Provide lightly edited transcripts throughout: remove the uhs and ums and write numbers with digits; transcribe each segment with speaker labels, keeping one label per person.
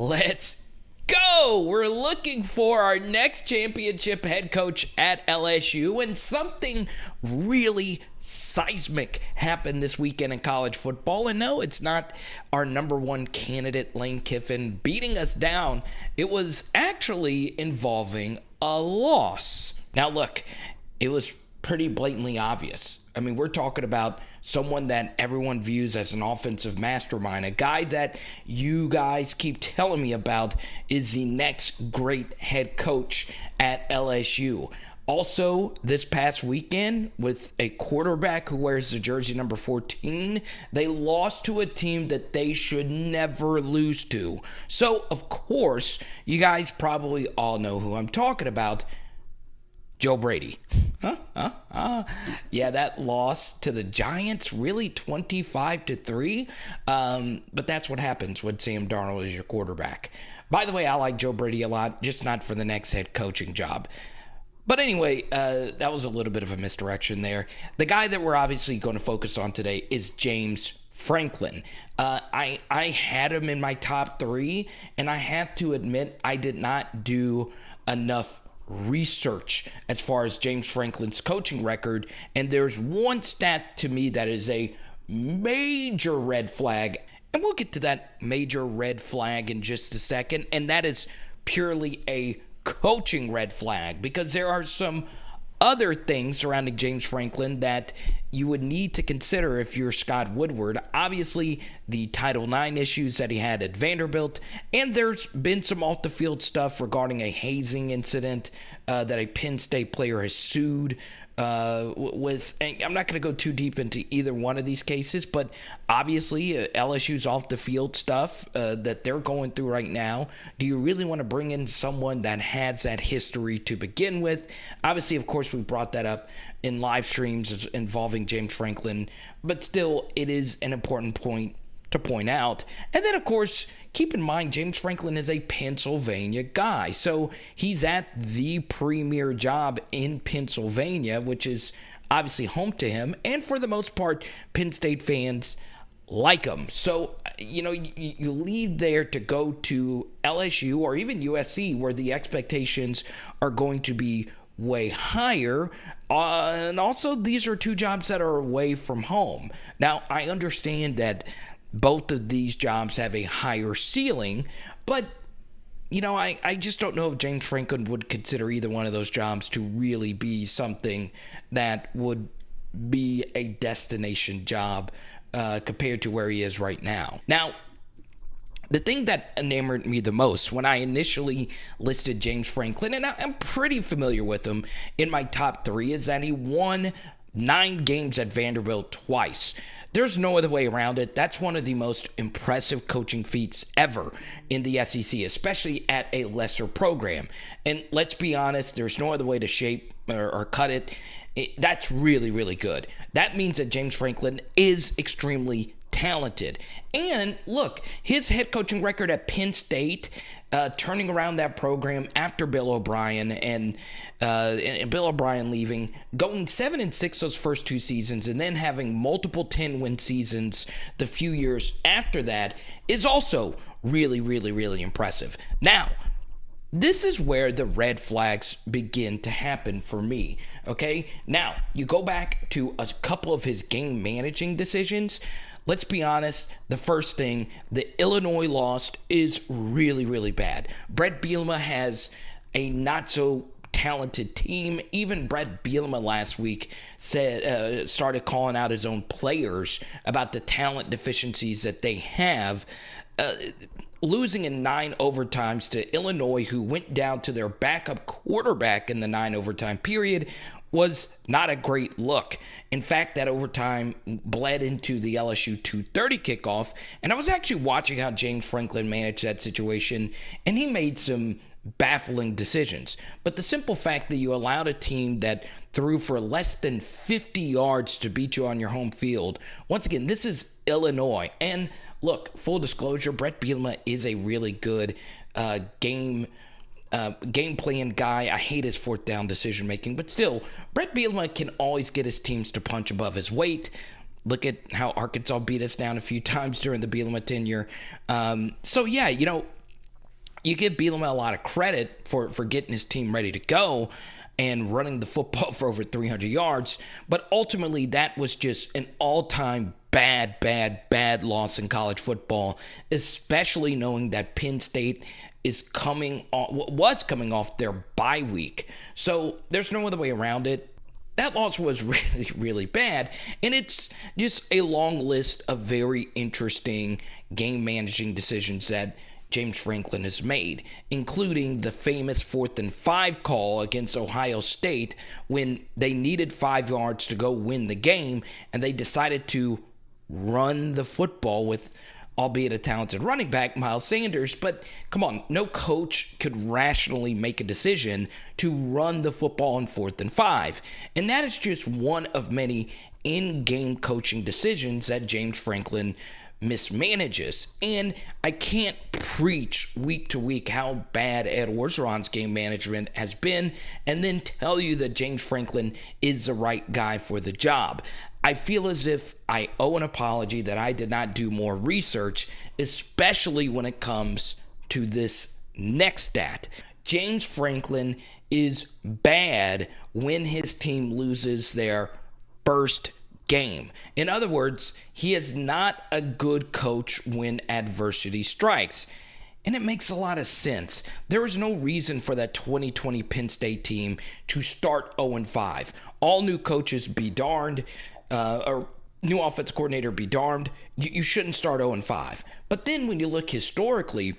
Speaker 1: Let's go! We're looking for our next championship head coach at LSU, and something really seismic happened this weekend in college football. And no, it's not our number one candidate, Lane Kiffin, beating us down. It was actually involving a loss. Now, look, it was pretty blatantly obvious. I mean, we're talking about someone that everyone views as an offensive mastermind, a guy that you guys keep telling me about is the next great head coach at LSU. Also, this past weekend, with a quarterback who wears the jersey number 14, they lost to a team that they should never lose to. So, of course, you guys probably all know who I'm talking about. Joe Brady. Yeah, that loss to the Giants, really 25-3. But that's what happens when Sam Darnold is your quarterback. By the way, I like Joe Brady a lot, just not for the next head coaching job. But anyway, that was a little bit of a misdirection there. The guy that we're obviously going to focus on today is James Franklin. I had him in my top 3, and I have to admit I did not do enough research as far as James Franklin's coaching record, and there's one stat to me that is a major red flag, and we'll get to that major red flag in just a second, and that is purely a coaching red flag, because there are some other things surrounding James Franklin that you would need to consider if you're Scott Woodward. Obviously, the Title IX issues that he had at Vanderbilt, and there's been some off-the-field stuff regarding a hazing incident that a Penn State player has sued with. And I'm not going to go too deep into either one of these cases, but obviously LSU's off-the-field stuff that they're going through right now. Do you really want to bring in someone that has that history to begin with? Obviously, of course, we brought that up in live streams involving James Franklin, but still, it is an important point to point out. And then, of course, keep in mind, James Franklin is a Pennsylvania guy, so he's at the premier job in Pennsylvania, which is obviously home to him, and for the most part, Penn State fans like him. So, you leave there to go to LSU or even USC, where the expectations are going to be way higher, and also these are two jobs that are away from home. Now, I understand that both of these jobs have a higher ceiling, but I just don't know if James Franklin would consider either one of those jobs to really be something that would be a destination job compared to where he is right now. Now, the thing that enamored me the most when I initially listed James Franklin, and I'm pretty familiar with him in my top 3, is that he won 9 games at Vanderbilt twice. There's no other way around it. That's one of the most impressive coaching feats ever in the SEC, especially at a lesser program. And let's be honest, there's no other way to shape or cut it. That's really, really good. That means that James Franklin is extremely talented. And look, his head coaching record at Penn State, turning around that program after Bill O'Brien and Bill O'Brien leaving, going 7-6 those first 2 seasons, and then having multiple 10-win seasons the few years after that is also really, really, really impressive. Now, this is where the red flags begin to happen for me, okay? Now, you go back to a couple of his game managing decisions. Let's be honest, the first thing, the Illinois loss is really, really bad. Brett Bielema has a not-so-talented team. Even Brett Bielema last week started calling out his own players about the talent deficiencies that they have. Losing in 9 overtimes to Illinois, who went down to their backup quarterback in the 9 overtime period, was not a great look. In fact, that overtime bled into the LSU 2:30 kickoff, and I was actually watching how James Franklin managed that situation, and he made some baffling decisions. But the simple fact that you allowed a team that threw for less than 50 yards to beat you on your home field, once again, this is Illinois. And look, full disclosure, Brett Bielema is a really good game plan guy. I hate his 4th down decision making, but still, Brett Bielema can always get his teams to punch above his weight. Look at how Arkansas beat us down a few times during the Bielema tenure. So yeah, you give Bielema a lot of credit for getting his team ready to go and running the football for over 300 yards, but ultimately that was just an all-time bad loss in college football, especially knowing that Penn State was coming off their bye week. So there's no other way around it. That loss was really, really bad, and it's just a long list of very interesting game-managing decisions that James Franklin has made, including the famous 4th and 5 call against Ohio State when they needed 5 yards to go win the game, and they decided to run the football with, albeit a talented running back, Miles Sanders. But come on, no coach could rationally make a decision to run the football on 4th and 5. And that is just one of many in-game coaching decisions that James Franklin mismanages. And I can't preach week to week how bad Ed Orgeron's game management has been and then tell you that James Franklin is the right guy for the job. I feel as if I owe an apology that I did not do more research, especially when it comes to this next stat. James Franklin is bad when his team loses their first game. In other words, he is not a good coach when adversity strikes. And it makes a lot of sense. There was no reason for that 2020 Penn State team to start 0-5. All new coaches be darned. Or new offensive coordinator be darned, you shouldn't start 0-5. But then when you look historically,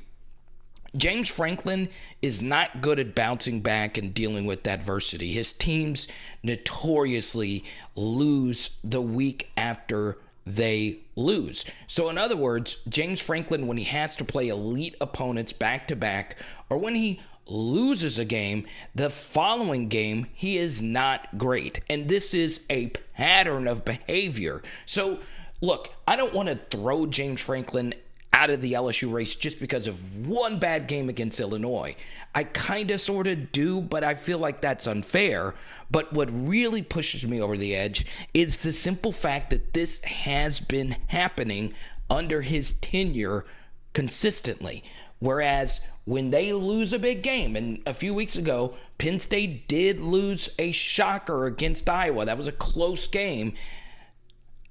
Speaker 1: James Franklin is not good at bouncing back and dealing with adversity. His teams notoriously lose the week after they lose. So in other words, James Franklin, when he has to play elite opponents back-to-back, or when he loses a game, the following game, he is not great. And this is a pattern of behavior. So, look, I don't want to throw James Franklin out of the LSU race just because of one bad game against Illinois. I kind of sort of do, but I feel like that's unfair. But what really pushes me over the edge is the simple fact that this has been happening under his tenure consistently. Whereas when they lose a big game, and a few weeks ago, Penn State did lose a shocker against Iowa. That was a close game.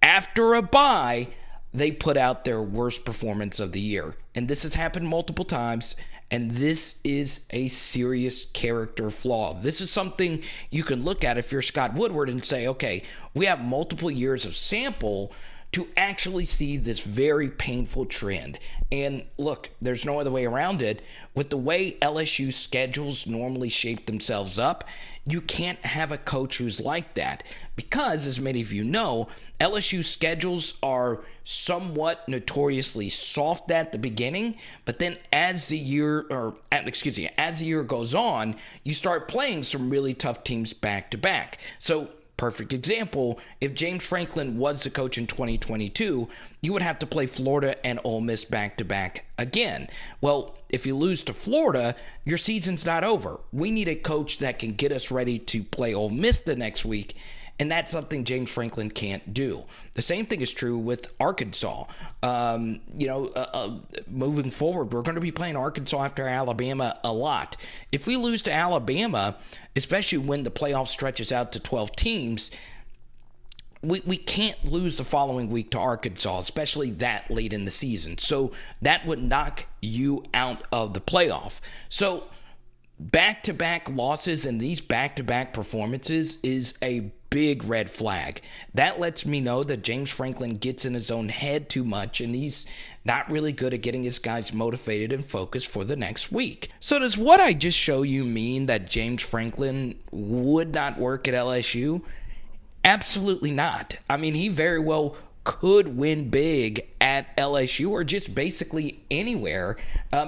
Speaker 1: After a bye, they put out their worst performance of the year. And this has happened multiple times, and this is a serious character flaw. This is something you can look at if you're Scott Woodward and say, okay, we have multiple years of sample to actually see this very painful trend. And look, there's no other way around it. With the way LSU schedules normally shape themselves up, you can't have a coach who's like that. Because, as many of you know, LSU schedules are somewhat notoriously soft at the beginning, but then as the year goes on, you start playing some really tough teams back to back. So, perfect example, if James Franklin was the coach in 2022, you would have to play Florida and Ole Miss back-to-back again. Well, if you lose to Florida, your season's not over. We need a coach that can get us ready to play Ole Miss the next week, and that's something James Franklin can't do. The same thing is true with Arkansas. Moving forward, we're going to be playing Arkansas after Alabama a lot. If we lose to Alabama, especially when the playoff stretches out to 12 teams, we can't lose the following week to Arkansas, especially that late in the season. So that would knock you out of the playoff. So back-to-back losses and these back-to-back performances is a big red flag. That lets me know that James Franklin gets in his own head too much and he's not really good at getting his guys motivated and focused for the next week. So does what I just show you mean that James Franklin would not work at LSU? Absolutely not. I mean, he very well could win big at LSU or just basically anywhere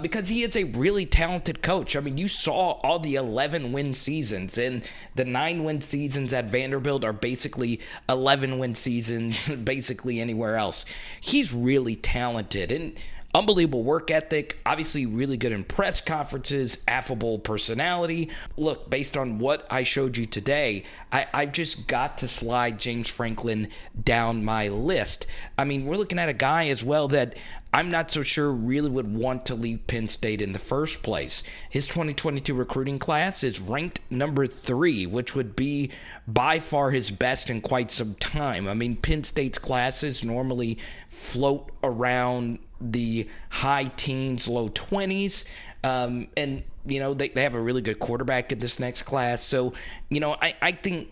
Speaker 1: because he is a really talented coach. I mean, you saw all the 11-win seasons, and the 9-win seasons at Vanderbilt are basically 11-win seasons basically anywhere else. He's really talented, and unbelievable work ethic, obviously really good in press conferences, affable personality. Look, based on what I showed you today, I've just got to slide James Franklin down my list. I mean, we're looking at a guy as well that I'm not so sure really would want to leave Penn State in the first place. His 2022 recruiting class is ranked number 3, which would be by far his best in quite some time. I mean, Penn State's classes normally float around the high teens, low 20s. And, you know, they have a really good quarterback in this next class. So, you know, I think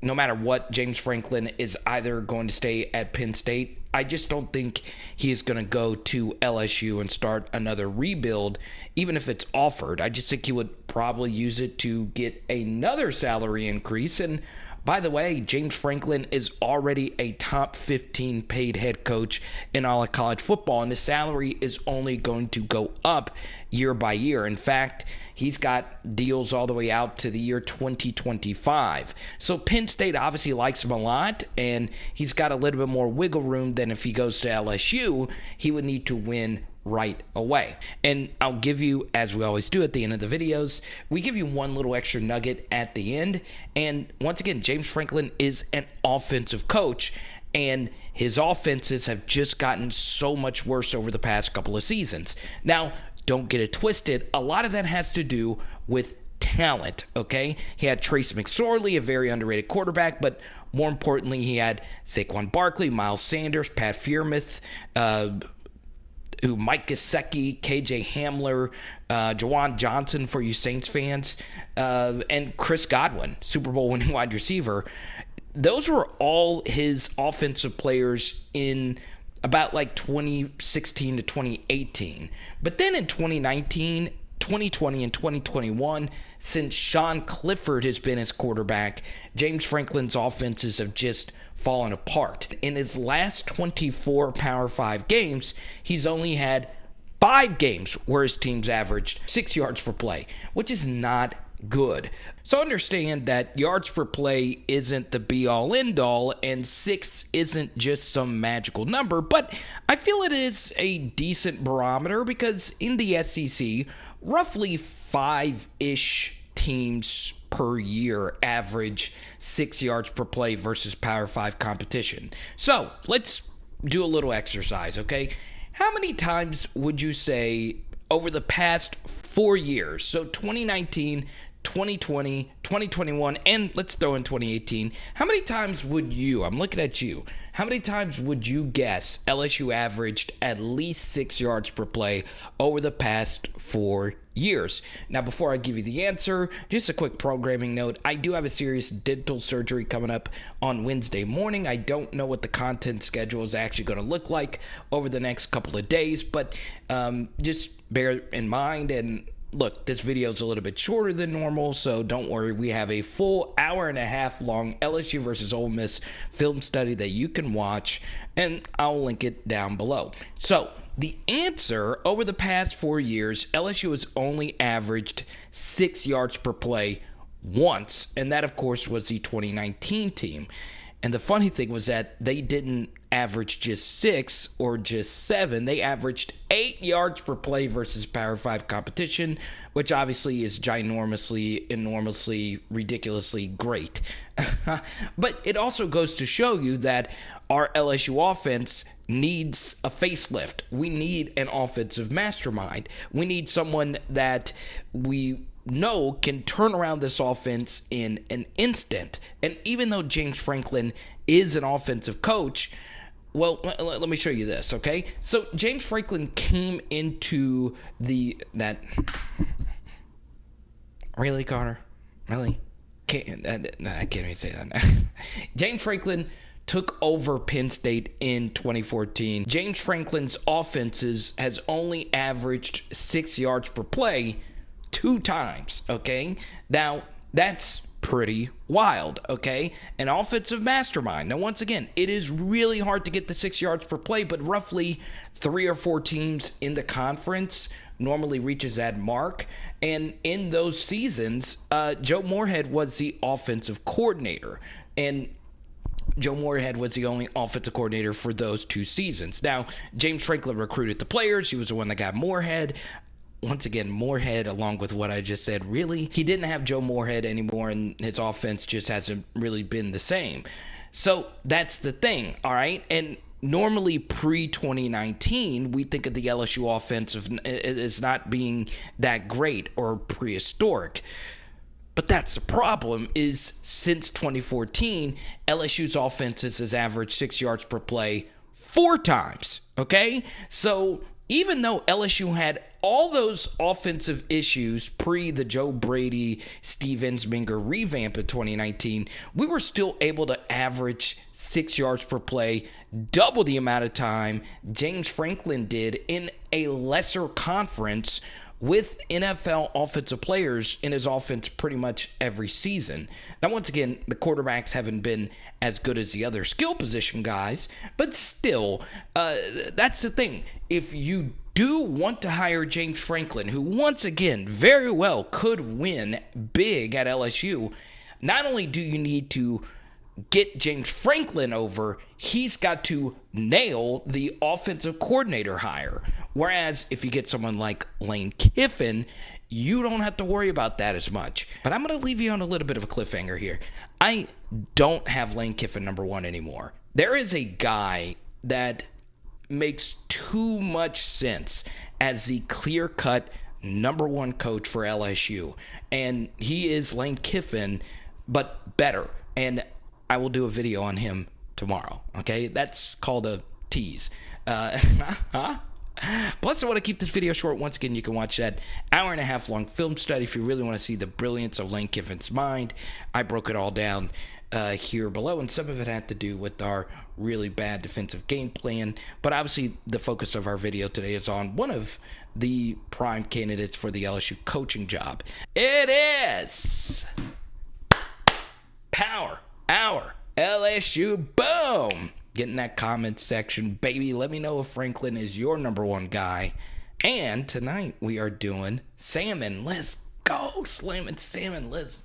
Speaker 1: no matter what, James Franklin is either going to stay at Penn State. I just don't think he's going to go to LSU and start another rebuild, even if it's offered. I just think he would probably use it to get another salary increase. And by the way, James Franklin is already a top 15 paid head coach in all of college football, and his salary is only going to go up year by year. In fact, he's got deals all the way out to the year 2025. So Penn State obviously likes him a lot, and he's got a little bit more wiggle room than if he goes to LSU. He would need to win right away. And I'll give you, as we always do at the end of the videos, we give you one little extra nugget at the end. And once again, James Franklin is an offensive coach, and his offenses have just gotten so much worse over the past couple of seasons. Now, don't get it twisted. A lot of that has to do with talent, okay? He had Trace McSorley, a very underrated quarterback, but more importantly, he had Saquon Barkley, Miles Sanders, Pat Freiermuth, Mike Gesicki, KJ Hamler, Jawan Johnson for you Saints fans, and Chris Godwin, Super Bowl winning wide receiver. Those were all his offensive players in about like 2016 to 2018. But then in 2019, 2020, and 2021, since Sean Clifford has been his quarterback, James Franklin's offenses have just fallen apart. In his last 24 Power 5 games, he's only had 5 games where his team's averaged 6 yards per play, which is not good. So understand that yards per play isn't the be-all, end-all, and 6 isn't just some magical number, but I feel it is a decent barometer because in the SEC, roughly 5-ish teams per year average 6 yards per play versus Power 5 competition. So let's do a little exercise, okay? How many times would you say over the past 4 years, so 2019, 2020, 2021, and let's throw in 2018, how many times would you, I'm looking at you, how many times would you guess LSU averaged at least 6 yards per play over the past 4 years? Now, before I give you the answer, just a quick programming note. I do have a serious dental surgery coming up on Wednesday morning. I don't know what the content schedule is actually going to look like over the next couple of days, but just bear in mind. And look, this video is a little bit shorter than normal, so don't worry. We have a full hour and a half long LSU versus Ole Miss film study that you can watch, and I'll link it down below. So the answer, over the past 4 years, LSU has only averaged 6 yards per play once, and that, of course, was the 2019 team. And the funny thing was that they didn't average just 6 or just 7. They averaged 8 yards per play versus Power 5 competition, which obviously is ginormously, enormously, ridiculously great. But it also goes to show you that our LSU offense needs a facelift. We need an offensive mastermind. We need someone that we know can turn around this offense in an instant. And even though James Franklin is an offensive coach, well, let me show you this, okay? So James Franklin came into that. Really, Connor? Really? I can't even say that now. James Franklin took over Penn State in 2014. James Franklin's offenses has only averaged 6 yards per play 2 times, okay? Now, that's pretty wild, okay? An offensive mastermind. Now, once again, it is really hard to get the 6 yards per play, but roughly 3 or 4 teams in the conference normally reaches that mark. And in those seasons, Joe Moorhead was the offensive coordinator. And Joe Moorhead was the only offensive coordinator for those 2 seasons. Now, James Franklin recruited the players. He was the one that got Moorhead. Once again, Moorhead, along with what I just said, really, he didn't have Joe Moorhead anymore, and his offense just hasn't really been the same. So that's the thing, all right? And normally pre-2019, we think of the LSU offense as not being that great or prehistoric. But that's the problem, is since 2014, LSU's offenses has averaged 6 yards per play 4 times, okay? So even though LSU had all those offensive issues pre the Joe Brady, Steve Ensminger revamp in 2019, we were still able to average 6 yards per play, double the amount of time James Franklin did in a lesser conference with NFL offensive players in his offense pretty much every season. Now, once again, the quarterbacks haven't been as good as the other skill position guys, but still, that's the thing. If you do want to hire James Franklin, who once again very well could win big at LSU, not only do you need to get James Franklin over, he's got to nail the offensive coordinator hire. Whereas if you get someone like Lane Kiffin, you don't have to worry about that as much. But I'm going to leave you on a little bit of a cliffhanger here. I don't have Lane Kiffin number 1 anymore. There is a guy that makes too much sense as the clear-cut number 1 coach for LSU. And he is Lane Kiffin, but better. And I will do a video on him tomorrow, okay? That's called a tease. Plus, I want to keep this video short. Once again, you can watch that hour-and-a-half long film study if you really want to see the brilliance of Lane Kiffin's mind. I broke it all down here below, and some of it had to do with our really bad defensive game plan. But obviously, the focus of our video today is on one of the prime candidates for the LSU coaching job. It is Power Hour LSU. Boom! Get in that comment section, baby. Let me know if Franklin is your number 1 guy. And tonight we are doing salmon. Let's go. Slamming salmon. Let's